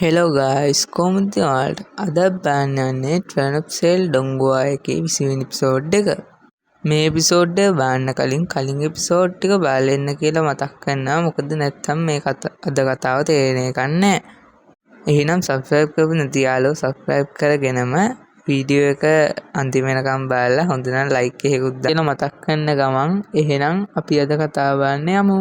Hello guys, කොහොමද ඔයාලට? අද බලන්න යන්නේ ට්‍රැනොප්සෙල් ඩොංගුවා එකේ 20 වෙනි එපිසෝඩ් එක. මේ එපිසෝඩ් එක බලන්න කලින් එපිසෝඩ් ටික බලලා ඉන්න කියලා මතක් කරනවා. මොකද නැත්තම් මේ අද කතාව තේරෙන්නේ නැහැ. එහෙනම් subscribe කරපු නැති යාළුවෝ subscribe කරගෙනම වීඩියෝ එක අන්තිම වෙනකම් බලලා හොඳ නම් like එකකුත් දාලා මතක් කරන ගමන් එහෙනම් අපි අද කතාව බලන්න යමු.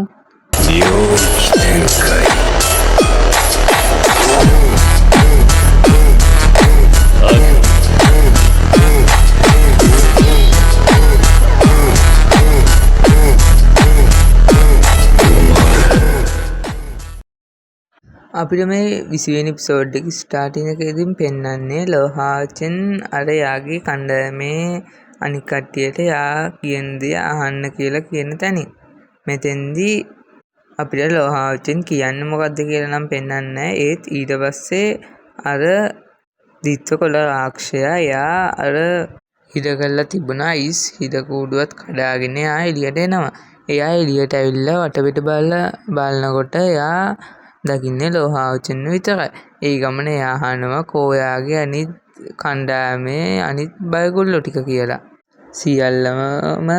අපිට මේ 20 වෙනි එපිසෝඩ් එකේ ස්ටාර්ටින් එකේදීම පෙන්වන්නේ ලෝහාචෙන් අර යාගේ කණ්ඩායමේ අනික් කට්ටියට යා කියන දේ අහන්න කියලා කියන තැනින්. මෙතෙන්දී අපිට ලෝහාචෙන් කියන්නේ මොකද්ද කියලා නම් පෙන්වන්නේ නැහැ. ඒත් ඊට පස්සේ අර දිත්වකොළ රාක්ෂයා යා අර හිර කරලා තිබුණ අයිස් හිර කූඩුවත් කඩාගෙන යා එළියට එනවා. එයා එළියට ඇවිල්ලා වටපිට බලනකොට යා දකින්නේ ලෝහාචෙන් විතරයි. ඒ ගමන එයා අහනවා කෝයාගේ අනිත් කණ්ඩායමේ අනිත් බයගොල්ලෝ ටික කියලා. සියල්ලම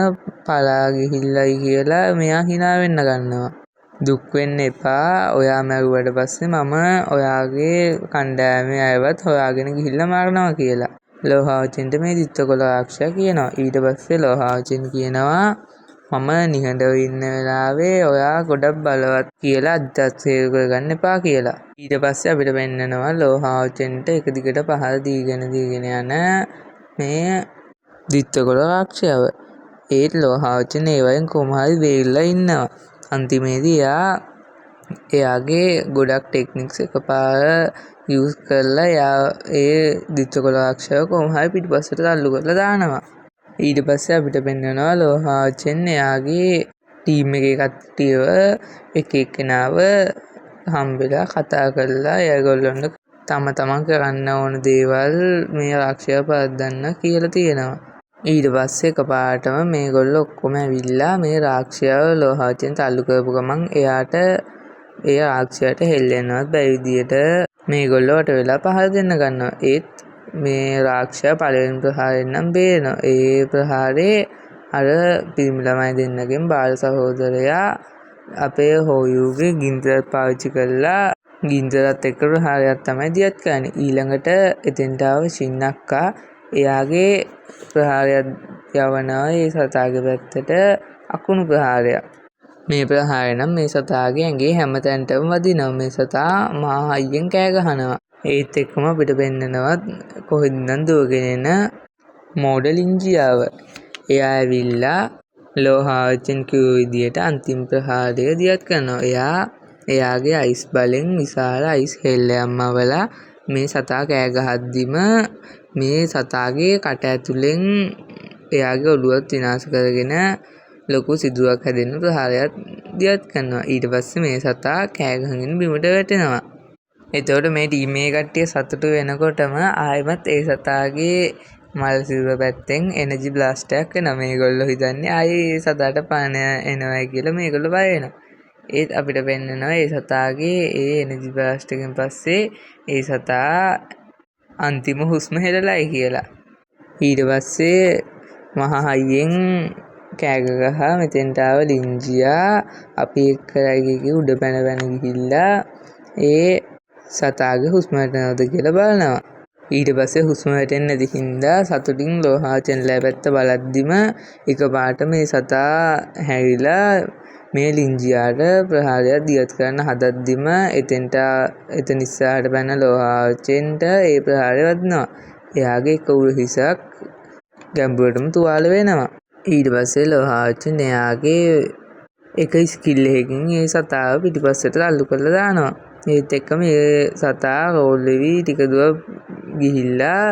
පලා ගිහිල්ලයි කියලා මෙයා hina වෙන්න ගන්නවා. දුක් වෙන්න එපා. ඔයා මැරුවට පස්සේ මම ඔයාගේ කණ්ඩායමේ අයවත් හොයාගෙන ගිහිල්ලා මරනවා කියලා. ලෝහාචෙන්ට මේ දිත්වකොළ රාක්ෂයා කියනවා. ඊට පස්සේ ලෝහාචෙන් කියනවා මම නිහඬව ඉන්න වෙලාවේ ඔයා ගොඩක් බලවත් කියලා අදහසේරු කරගන්න එපා කියලා. ඊට පස්සේ අපිට පෙන්නනවා ලෝහාචෙන්ට එක දිගට පහර දීගෙන යන මේ දිත්වකොළ රාක්ෂයව. ඒත් ලෝහාචෙන් ඒ වයින් කොහොම හරි බේරිලා ඉන්නවා. අන්තිමේදී එයාගේ ගොඩක් ටෙක්නික්ස් එකපාර යූස් කරලා එයා ඒ දිත්වකොළ රාක්ෂයව කොහොම හරි පිටිපස්සට තල්ලු කරලා දානවා. ඊට පස්සේ අපිට පෙන්නනවා ලෝහාචෙන් එයාගේ ටීම් එකේ කට්ටියව එක එක්කෙනාව හම්බෙලා කතා කරලා ඒගොල්ලන්ට තමන් කරන්න ඕන දේවල් මේ රාක්ෂයා පරද්දන්න කියලා තියෙනවා. ඊට පස්සේ එකපාරටම මේගොල්ලෝ ඔක්කොම ඇවිල්ලා මේ රාක්ෂයාව ලෝහාචෙන් තල්ලු කරපු ගමන් ඒ රාක්ෂයාට හෙල්ලෙන්නවත් බැරි විදියට මේගොල්ලෝ වට වෙලා පහර දෙන්න ගන්නවා. ඒත් මේ රාක්ෂයා පළවෙනි ප්‍රහාරයෙන් නම් බේරෙනවා. ඒ ප්‍රහාරේ අර පිරිමි ළමයි දෙන්නගෙන් බාල සහෝදරයා අපේ හෝයුගේ ගින්දර පාවිච්චි කරලා ගින්දරත් එක්ක ප්‍රහාරයක් තමයි දියත් කරන්නේ. ඊළඟට එතෙන්ට ආව ශින්නක්කා එයාගේ ප්‍රහාරයක් යවනවා ඒ සතාගේ පැත්තට අකුණු ප්‍රහාරයක්. මේ ප්‍රහාරය නම් මේ සතාගේ ඇඟේ හැමතැනටම වදිනවා. මේ සතා මහා හයියෙන් කෑ ගහනවා. ඒත් එක්කම අපිට පෙන්නනවා කොහෙන්ද දුවගෙන එන මෝඩ ලින්ජියාව. එයා ඇවිල්ලා ලෝහාචෙන් කිව්ව විදියට අන්තිම ප්‍රහාරය දියත් කරනවා. එයාගේ අයිස් බලෙන් විශාල අයිස් හෙල්ලයක් මවලා මේ සතා කෑ ගහද්දිම මේ සතාගේ කට ඇතුලෙන් එයාගේ ඔළුවත් විනාශ කරගෙන ලොකු සිදුරක් හැදෙන ප්‍රහාරයක් දියත් කරනවා. ඊට පස්සේ මේ සතා කෑ ගහගෙන බිමට වැටෙනවා. එතකොට මේ ටීම් එකේ කට්ටිය සතුටු වෙනකොටම ආයෙමත් ඒ සතාගේ මල් සිරුර පැත්තෙන් එනර්ජි බ්ලාස්ට් එකක් එනවා. මේගොල්ලෝ හිතන්නේ ආයේ ඒ සතාට පාන එනවා කියලා මේගොල්ලෝ බය වෙනවා. ඒත් අපිට පෙන්නනවා ඒ සතාගේ ඒ එනර්ජි බ්ලාස්ට් එකෙන් පස්සේ ඒ සතා අන්තිම හුස්ම හෙළලයි කියලා. ඊට පස්සේ මහා හයියෙන් කෑ ගහ මෙතෙන්ට ආව ලින්ජියා අපි එක්කලා උඩ පැන ගිහිල්ලා ඒ සතාගේ හුස්ම වැටෙනවද කියලා බලනවා. ඊට පස්සේ හුස්ම වැටෙන්නේ නැති හින්දා සතුටින් ලෝහාචෙන්ලා පැත්ත බලද්දිම එකපාරට මේ සතා හැරිලා මේ ලින්ජියාට ප්‍රහාරයක් දියත් කරන්න හදද්දිම එතන ඉස්සරහට පැන ලෝහාචෙන්ට ඒ ප්‍රහාරය වදිනවා. එයාගේ එක උළු හිසක් ගැඹුරටම තුවාල වෙනවා. ඊට පස්සේ ලෝහාචෙන් එයාගේ එක ස්කිල් එකකින් ඒ සතාව පිටිපස්සට තල්ලු කරලා දානවා. ඒත් එක්කම ඒ සතා රෝල් වෙවි ටික දුර ගිහිල්ලා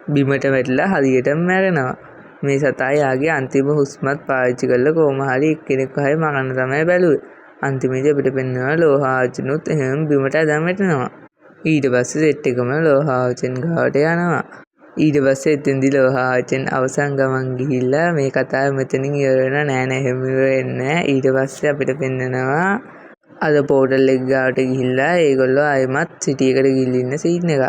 බිමට වැටිලා හරියටම මැරෙනවා. මේ සතා යාගේ අන්තිම හුස්මත් පාවිච්චි කරලා කොහොම හරි එක්කෙනෙක්ව හරි මරන්න තමයි බැලුවේ. අන්තිමේදී අපිට පෙන්වනවා ලෝහාචෙනුත් එහෙම බිමට ඇදන් වැටෙනවා. ඊට පස්සේ සෙට් එකම ලෝහාචෙන් ගාවට යනවා. ඊට පස්සේ එතෙන්දී ලෝහාචෙන් අවසන් ගමන් ගිහිල්ලා මේ කතාව මෙතනින් ඉවර වෙනවා. නෑ එහෙම ඉවර වෙන්නේ නෑ. ඊට පස්සේ අපිට පෙන්නනවා අර පෝටල් එක ගාවට ගිහිල්ලා ඒගොල්ලෝ ආයෙමත් සිටි එකට ගිහිල්ලා ඉන්න සීන් එක.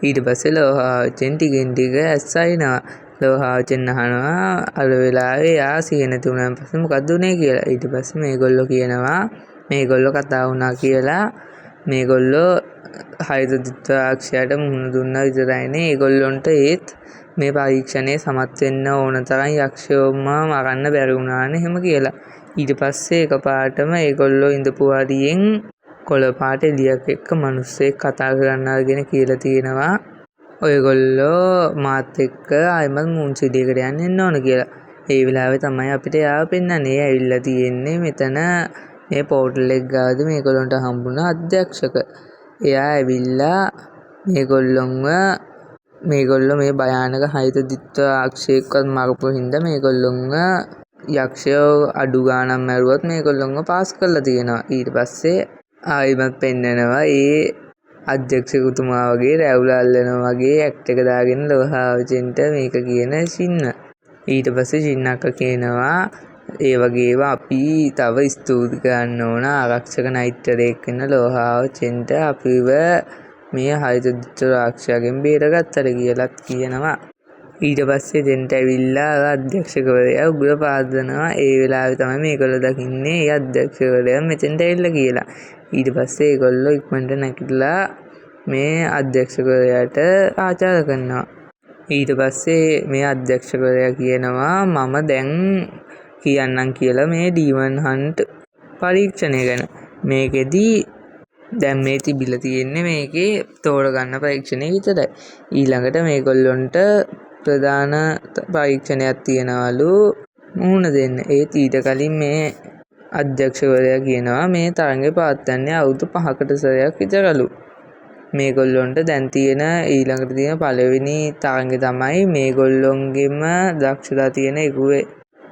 ඊට පස්සේ ලෝහාවචෙන් ටිකෙන් ටික ඇස් අරිනවා. ලෝහාවචෙන් අහනවා අර වෙලාවේ යා සිහිය නැති වුණාන් පස්සේ මොකද්ද උනේ කියලා. ඊට පස්සේ මේගොල්ලෝ කියනවා මේගොල්ලෝ කතා වුණා කියලා. මේගොල්ලෝ හයිද්‍රජිත්‍රාක්ෂයට මුහුණ දුන්නා විතරයිනේ. ඒගොල්ලොන්ට ඒත් මේ පරීක්ෂණයේ සමත් වෙන්න ඕන තරම් යක්ෂයෝම මරන්න බැරි වුණානේ එහෙම කියලා. ඊට පස්සේ එකපාරටම ඒගොල්ලෝ ඉඳපු හරියෙන් කොළ පාට එළියක් එක්ක මිනිස්සෙක් කතා කරන්න අරගෙන කියලා තියෙනවා ඔයගොල්ලෝ මාත් එක්ක ආයෙමත් මුන්සිඩියකට යන්න ඕන කියලා. ඒ වෙලාවේ තමයි අපිට යාව පෙන්නන්නේ. ඇවිල්ලා තියෙන්නේ මෙතන මේ පෝටල් එක ගාවදී මේගොල්ලන්ට හම්බුණ අධ්‍යක්ෂක. එයා ඇවිල්ලා මේගොල්ලෝ මේ භයානක හයිද්‍රජිත්‍රාක්ෂයෙක්වත් මරපු හින්දා මේගොල්ලොන්ව යක්ෂයෝ අඩු ගාණක් මැරුවත් මේගොල්ලොන්ව පාස් කරලා තියෙනවා. ඊට පස්සේ ආයෙමත් පෙන්නනවා ඒ අධ්‍යක්ෂකතුමා වගේ රැවුල අල්ලනවා වගේ ඇක්ට් එක දාගෙන ලෝහාවචෙන්ට මේක කියන සින්න. ඊට පස්සේ සින්නක්ක කියනවා ඒ වගේම අපි තව ස්තුති කරන්න ඕන ආරක්ෂක නයිට්‍රයෙක් වෙන ලෝහාවචෙන්ට අපිව මේ හයිද්‍රජිත්‍රාක්ෂයාගෙන් බේරගත්තට කියලාත් කියනවා. ඊට පස්සේ දෙන්ට ඇවිල්ලා අධ්‍යක්ෂකවරයා උගුර පාදනවා. ඒ වෙලාවේ තමයි මේගොල්ලෝ දකින්නේ ඒ අධ්‍යක්ෂකවරයා මෙතෙන්ට ඇවිල්ලා කියලා. ඊට පස්සේ ඒගොල්ලෝ ඉක්මනට නැගිටලා මේ අධ්‍යක්ෂකවරයාට ආචාර කරනවා. ඊට පස්සේ මේ අධ්‍යක්ෂකවරයා කියනවා මම දැන් කියන්නම් කියලා මේ ඩීමන් හන්ට් පරීක්ෂණය ගැන. මේකෙදි දැන් මේ තිබිලා තියෙන්නේ මේකේ තෝරගන්න පරීක්ෂණය විතරයි. ඊළඟට මේගොල්ලොන්ට ප්‍රධාන පරීක්ෂණයක් තියනවලු මුහුණ දෙන්න. ඒත් ඊට කලින් මේ අධ්‍යක්ෂකවරයා කියනවා මේ තරඟේ පවත්වන්නේ අවුරුදු 5කට සැරයක් විතරලු. මේගොල්ලොන්ට දැන් තියෙන ඊළඟට තියෙන පළවෙනි තරඟේ තමයි මේගොල්ලොන්ගෙම දක්ෂතා තියෙන ඉගුවේ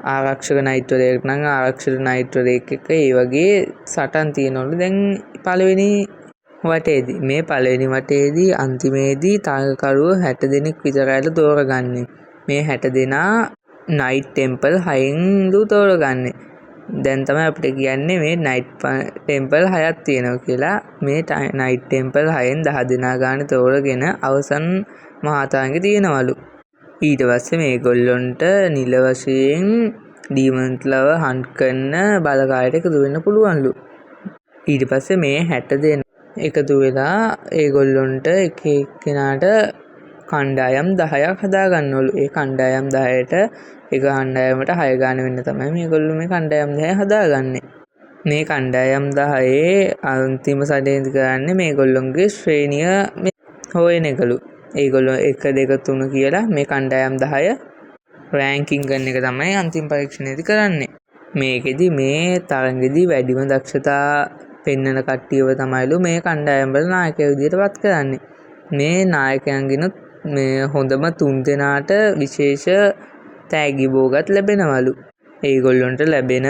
ආරක්ෂක නයිට්‍රයෙක් නම් ආරක්ෂක නයිට්‍රයෙක් එක්ක ඒ වගේ සටන් තියෙනවලු දැන් පළවෙනි වටේදී. මේ පළවෙනි වටේදී අන්තිමේදී තරඟකරුවෝ 60 දෙනෙක් විතරයිලු තෝරගන්නේ. මේ 60 දෙනා නයිට් ටෙම්පල් 6න්ලු තෝරගන්නේ. දැන් තමයි අපිට කියන්නේ මේ නයිට් ටෙම්පල් 6ක් තියෙනවා කියලා. මේ නයිට් ටෙම්පල් 6න් 10 දෙනා ගානේ තෝරගෙන අවසන් මහා තරඟේ තියෙනවලු. ඊට පස්සේ මේගොල්ලොන්ට නිල වශයෙන් ඩීමන්ස්ලව හන්ට් කරන බලකායට එකතු වෙන්න පුළුවන්ලු. ඊට පස්සේ මේ 60 දෙනා එකතු වෙලා ඒගොල්ලොන්ට එක එක්කෙනාට කණ්ඩායම් 10ක් හදාගන්නවලු. ඒ කණ්ඩායම් 10ට එක කණ්ඩායමට 6 ගාන වෙන්න තමයි මේගොල්ලෝ මේ කණ්ඩායම් 10 හදාගන්නේ. මේ කණ්ඩායම් 10 අන්තිම සැරේදී කරන්නේ මේගොල්ලොන්ගේ ශ්‍රේණිය හොයන එකලු. ඒගොල්ලෝ 1 2 3 කියලා මේ කණ්ඩායම් 10 රෑන්කින් කරන එක තමයි අන්තිම පරීක්ෂණයේදී කරන්නේ. මේකෙදි මේ තරඟෙදි වැඩිම දක්ෂතා පෙන්නන කට්ටියව තමයිලු මේ කණ්ඩායම් වල නායකයෝ විදියට පත් කරන්නේ. මේ නායකයන්ගෙනුත් මේ හොඳම 3 දෙනාට විශේෂ තෑගි භෝගත් ලැබෙනවලු. ඒගොල්ලොන්ට ලැබෙන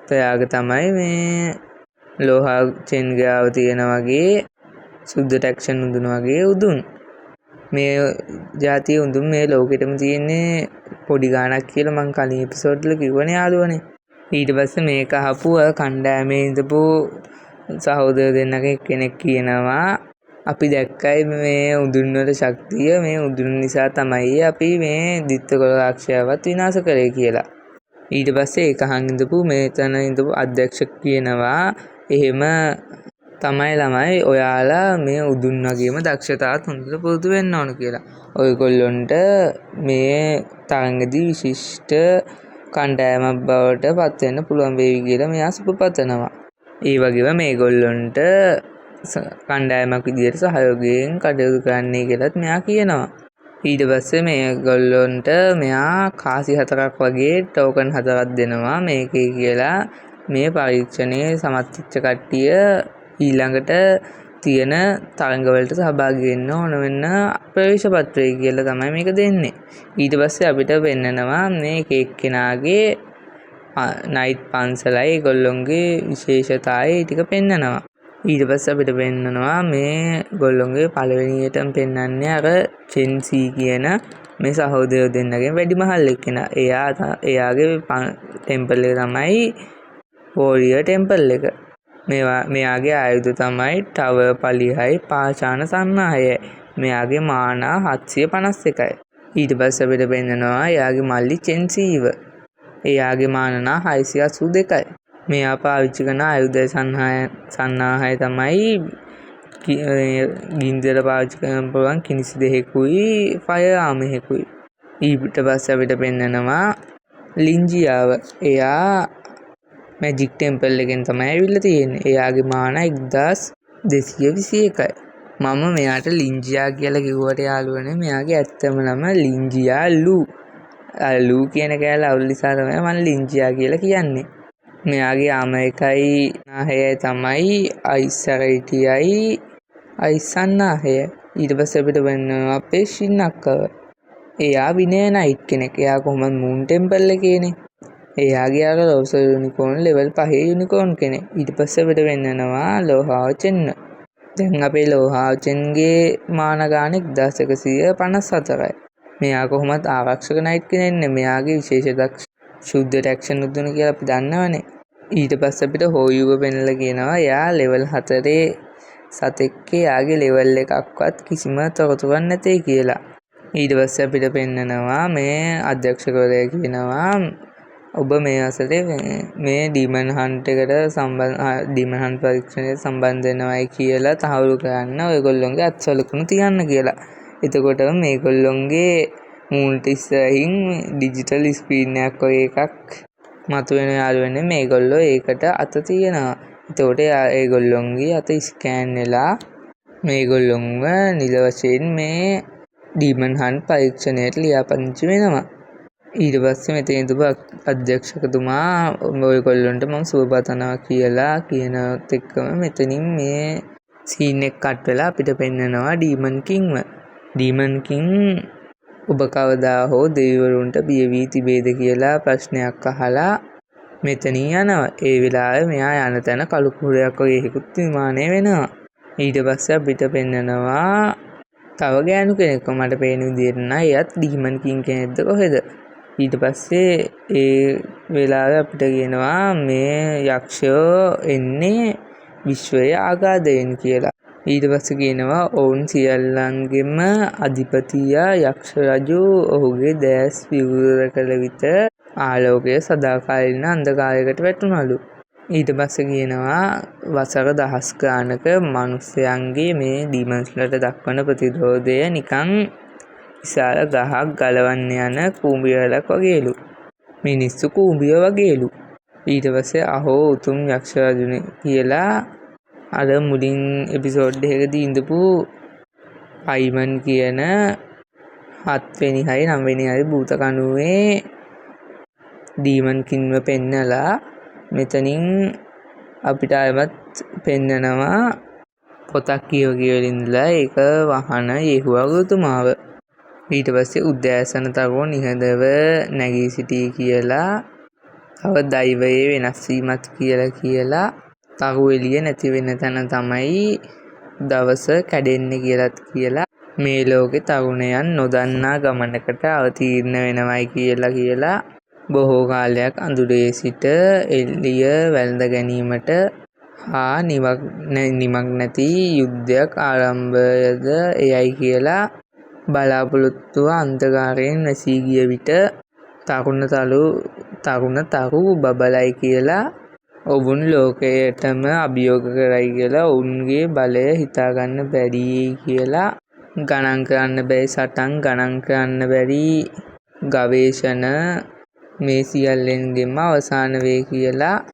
ප්‍රයාග තමයි මේ ලෝහාචෙන් ගාව තියෙන වගේ සුද්ධ ටැක්ෂන් උඳුන වගේ උදුන්. මේ ජාතිය උඳුන් මේ ලෝකෙටම තියෙන්නේ පොඩි ගාණක් කියලා මං කලින් එපිසෝඩ් වල කිව්වනේ යාළුවනේ. ඊට පස්සේ මේක අහපු කණ්ඩායමේ ඉඳපු සහෝදර දෙන්නගේ කෙනෙක් කියනවා අපි දැක්කයි මේ උඳුන් වල ශක්තිය මේ උඳුන් නිසා තමයි අපි මේ දිත්තකොළාක්ෂයවත් විනාශ කරේ කියලා. ඊට පස්සේ ඒක අහන් ඉඳපු මෙතන ඉඳපු අධ්‍යක්ෂක කියනවා එහෙම තමයි ළමයි ඔයාලා මේ උදුන් වගේම දක්ෂතාවත් හොඳට පුරුදු වෙන්න ඕන කියලා. ඔයගොල්ලොන්ට මේ තරඟදී විශිෂ්ට කණ්ඩායමක් බවට පත් වෙන්න පුළුවන් වේවි කියලා මෙයා සුබපතනවා. ඒ වගේම මේගොල්ලොන්ට කණ්ඩායමක් විදියට සහයෝගයෙන් කටයුතු කරන්නයි කියලාත් මෙයා කියනවා. ඊට පස්සේ මේගොල්ලොන්ට මෙයා කාසි 4ක් වගේ ටෝකන් 4ක් දෙනවා මේකේ කියලා මේ පරීක්ෂණයේ සමත් වෙච්ච කට්ටිය ඊළඟට තියෙන තරඟවලට සහභාගී වෙන්න ඕන වෙන ප්‍රවේශ පත්‍රය කියලා තමයි මේක දෙන්නේ. ඊට පස්සේ අපිට වෙන්නනවා මේ එක එක්කෙනාගේ නයිට් පන්සලයි ඒගොල්ලොන්ගේ විශේෂතාවය ටික පෙන්නනවා. ඊට පස්සේ අපිට පෙන්නනවා මේ ගොල්ලොන්ගේ පළවෙනියටම පෙන්වන්නේ අර චෙන්සී කියන මේ සහෝදරයෝ දෙන්නගෙන් වැඩිමහල් එක්කෙනා. එයාගේ ටෙම්පල් එක තමයි වෝරියර් ටෙම්පල් එක. මෙයාගේ ආයුධ තමයි ටව පලිහයි පාෂාණ සන්නාහයයි. මෙයාගේ මානා 751යි. ඊට පස්සේ අපිට පෙන්නනවා එයාගේ මල්ලි චෙන්සීව. එයාගේ මානනා 682යි. මෙයා පාවිච්චි කරන ආයුධ සන්නාහය තමයි ගින්දර පාවිච්චි කරන්න පුළුවන් කිනිසි දෙකකුයි ෆයර් ආම් එකකුයි. ඊට පස්සේ අපිට පෙන්නනවා ලින්ජියාව. එයා මැජික් ටෙම්පල් එකෙන් තමයි ඇවිල්ලා තියෙන්නේ. එයාගේ මාන 1221යි. මම මෙයාට ලින්ජියා කියලා කිව්වට යාළුවනේ මෙයාගේ ඇත්තම නම ලින්ජියා ලූ. ලූ කියන කෑල්ල අවුල් නිසා තමයි මම ලින්ජියා කියලා කියන්නේ. මෙයාගේ ආම එකයි නාහයයි තමයි අයිසරයිටියයි අයිසන්නාහය. ඊට පස්සේ අපිට වෙන්නවා අපේ ශින්නක්කව. එයා විනය නයිට් කෙනෙක්. එයා කොහොමද මූන් ටෙම්පල් එකේනේ. එයාගේ අර ලෝසර් යුනිකෝන් level 5 යුනිකෝන් කෙනෙක්. ඊට පස්සේ අපිට වෙන්නනවා ලෝහාවචෙන්න. දැන් අපේ ලෝහාවචෙන්ගේ මාන ගාන 1154යි. මෙයා කොහොමද ආරක්ෂක නයිට් කෙනෙක්. මෙයාගේ විශේෂ දක්ෂ ශුද්ධ ටැක්ෂන් උදුන කියලා අපි දන්නවනේ. ඊට පස්සේ අපිට හෝයුව පෙන්නලා කියනවා එයා level 4 සතෙක්ගේ යාගේ level එකක්වත් කිසිම තොරතුරක් නැtei කියලා. ඊට පස්සේ අපිට පෙන්නනවා මේ අධ්‍යක්ෂකවරයා කියනවා ඔබ මේ අසලේ මේ ඩීමන් හන්ට් එකට ඩීමන් හන්ට් පරීක්ෂණයට සම්බන්ධ වෙනවයි කියලා තහවුරු කරන්න ඔයගොල්ලොන්ගේ අත්සලකුණු තියන්න කියලා. එතකොට මේගොල්ලොන්ගේ මූන්ට ඉස්සරහින් ඩිජිටල් ස්ක්‍රීන් එකක් වගේ එකක් මතුවෙන යාළුවනේ මේගොල්ලෝ ඒකට අත තියනවා. එතකොට ඒගොල්ලොන්ගේ අත ස්කෑන් වෙලා මේගොල්ලොන්ව නිල වශයෙන් මේ ඩීමන් හන්ට් පරීක්ෂණයට ලියාපදිංචි වෙනවා. ඊට පස්සේ මෙතන ඉඳපු අධ්‍යක්ෂකතුමා ඔයගොල්ලන්ට මම සුබ පතනවා කියලා කියනත් එක්කම මෙතනින් මේ සීන් එක කට් වෙලා අපිට පෙන්නනවා ඩීමන් කින්ව. ඩීමන් කින් ඔබ කවදා හෝ දෙවිවරුන්ට බිය වී තිබේද කියලා ප්‍රශ්නයක් අහලා මෙතනින් යනවා. ඒ වෙලාවේ මෙයා යන තැන කළු කුහරයක් වගේ එකකුත් නිර්මාණය වෙනවා. ඊට පස්සේ අපිට පෙන්නනවා තව ගෑනු කෙනෙක්ව මට පේන විදිහට නම් එයත් ඩීමන් කින් කෙනෙක්ද කොහෙද. ඊට පස්සේ ඒ වෙලාවේ අපිට කියනවා මේ යක්ෂයෝ එන්නේ විශ්වයේ ආගාධයෙන් කියලා. ඊට පස්සේ කියනවා ඔවුන් සියල්ලන්ගෙම අධිපතියා යක්ෂ රජු ඔහුගේ දැස් විවෘත කළ විට ආලෝකය සදාකාලින අන්ධකාරයකට වැටුණලු. ඊට පස්සේ කියනවා වසර දහස් ගානක මිනිස්යන්ගේ මේ ඩීමන්ස්ලට දක්වන ප්‍රතිරෝධය නිකන් විශාල ගහක් ගලවන්න යන කූඹිරලක් වගේලු. මිනිස්සු කූඹිය වගේලු. ඊට පස්සේ අහෝ උතුම් යක්ෂ රජුනේ කියලා අර මුලින් එපිසෝඩ් එකකදී ඉඳපු අයිමන් කියන 7 වෙනි හරි 9 වෙනි හරි භූත කණුවේ ඩීමන් කින්ව පෙන්නලා මෙතනින් අපිට ආයමත් පෙන්නනවා පොතක් කියවලා ඉඳලා ඒක වහන යේහුවා ගුරුතුමාව. ඊට පස්සේ උද්දෑසන තරුණ නිහඬව නැගී සිටී කියලා තව දෛවයේ වෙනස් වීමක් කියලා තරු එළිය නැති වෙන තැන තමයි දවස කැඩෙන්නේ කියලාත් කියලා මේ ලෝකේ තරුණයන් නොදන්නා ගමනකට අවතීර්ණ වෙනවයි කියලා බොහෝ කාලයක් අඳුරේ සිට එළිය වැළඳ ගැනීමට හා නිමක් නැති යුද්ධයක් ආරම්භයද එයයි කියලා බලාපොරොත්තුව අන්ධකාරයෙන් නැසී ගිය විට තරුණ තරු බබලයි කියලා ඔවුන් ලෝකයටම අභියෝග කරයි කියලා ඔවුන්ගේ බලය හිතාගන්න බැරි කියලා ගණන් කරන්න බැරි සටන් ගණන් කරන්න බැරි ගවේෂණ මේ සියල්ලෙන්ගෙම අවසාන වේ කියලා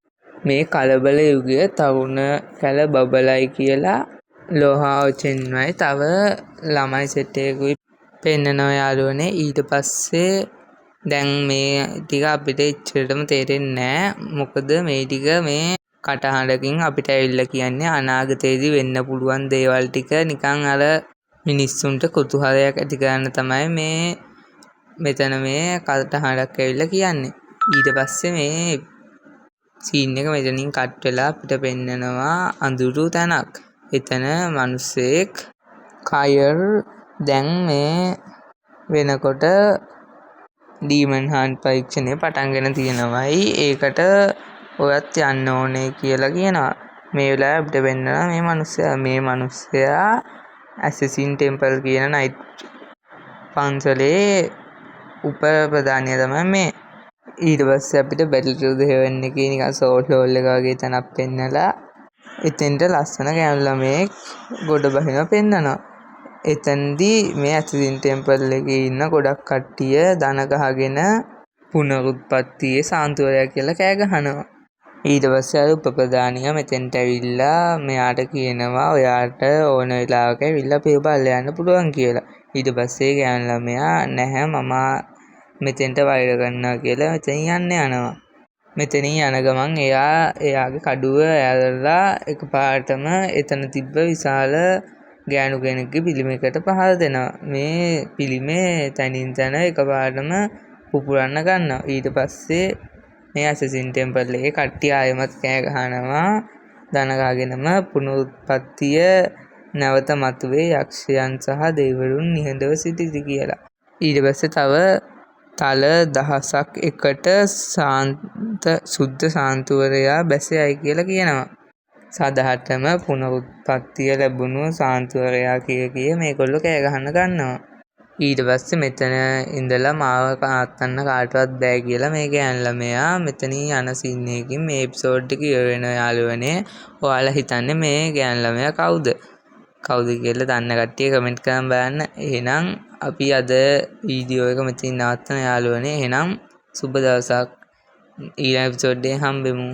මේ කලබල යුගය තරුණ කැල බබලයි කියලා ලෝහාවචෙන්වයි තව ළමයි සෙට් එකකුයි පෙන්නනවා යාළුවනේ. ඊට පස්සේ දැන් මේ ටික අපිට ඉච්චරටම තේරෙන්නේ නැහැ. මොකද මේ ටික මේ කටහඬකින් අපිට ඇවිල්ලා කියන්නේ අනාගතයේදී වෙන්න පුළුවන් දේවල් ටික නිකන් අර මිනිස්සුන්ට කුතුහලයක් ඇති කරන්න තමයි මේ මෙතන මේ කටහඬක් ඇවිල්ලා කියන්නේ. ඊට පස්සේ මේ සීන් එක මෙතනින් කට් වෙලා අපිට පෙන්නනවා අඳුරු තැනක්. එතන මිනිස්සෙක් කයර් දැන් මේ වෙනකොට ඩීමන් හන්ට් පරීක්ෂණය පටන්ගෙන තියෙනවයි ඒකට ඔයත් යන්න ඕනේ කියලා කියනවා. මේ වෙලාවේ අපිට පෙන්නනවා මේ මිනිස්සයා ඇසසින් ටෙම්පල් කියන නයිට් පන්සලේ උපප්‍රධානියා තමයි මේ. ඊට පස්සේ අපිට බැටල් ටු ද හෙවන් එකේ නිකන් සෝල් හෝල් එක වගේ තැනක් පෙන්නලා එතෙන්ට ලස්සන ගෑනු ළමයෙක් ගොඩ බහිනවා පෙන්නනවා. එතෙන්දී මේ ඇසසින් ටෙම්පල් එකේ ඉන්න ගොඩක් කට්ටිය දන ගහගෙන පුනරුත්පත්තියේ සාන්තුවරයා කියලා කෑ ගහනවා. ඊට පස්සේ අර උපප්‍රධානියා මෙතෙන්ට ඇවිල්ලා මෙයාට කියනවා ඔයාට ඕන වෙලාවක ඇවිල්ලා අපේ බලලා යන්න පුළුවන් කියලා. ඊට පස්සේ ගෑනු ළමයා නැහැ මම මෙතෙන්ට වෛර කරනවා කියලා මෙතෙන් යනවා. මෙතනින් යන ගමන් එයාගේ කඩුව ඇරලා එකපාරටම එතන තිබ්බ විශාල ගෑනු කෙනෙක්ගේ පිළිමයකට පහර දෙනවා. මේ පිළිමේ තනින් තන එකපාරටම පුපුරන්න ගන්නවා. ඊට පස්සේ මේ ඇසසින් ටෙම්පල් එකේ කට්ටිය ආයෙමත් කෑ ගහනවා දන ගහගෙනම පුනරුත්පත්තිය නැවත මතුවේ යක්ෂයන් සහ දෙවිවරුන් නිහඬව සිටිති කියලා. ඊට පස්සේ තව තල දහසක් එකට සුද්ධ සාන්තුවරයා බැසයයි කියලා කියනවා. සදහටම පුනරුත්පත්තිය ලැබුණු සාන්තුවරයා කිය මේගොල්ලෝ කෑ ගහන්න ගන්නවා. ඊට පස්සේ මෙතන ඉඳලා මාව නවත්තන්න කාටවත් බෑ කියලා මේ ගෑනු ළමයා මෙතනින් යන සීන් එකකින් මේ එපිසෝඩ් එක ඉවර වෙනවා යාළුවනේ. ඔයාලා හිතන්නේ මේ ගෑනු ළමයා කවුද? කවුද කියලා දන්න කට්ටිය කමෙන්ට් කරන් බලන්න. එහෙනම් අපි අද වීඩියෝ එක මෙතනින් නවත්තන යාළුවනේ. එහෙනම් සුබ දවසක්. ඊළඟ එපිසෝඩ් එකෙන් හම්බෙමු.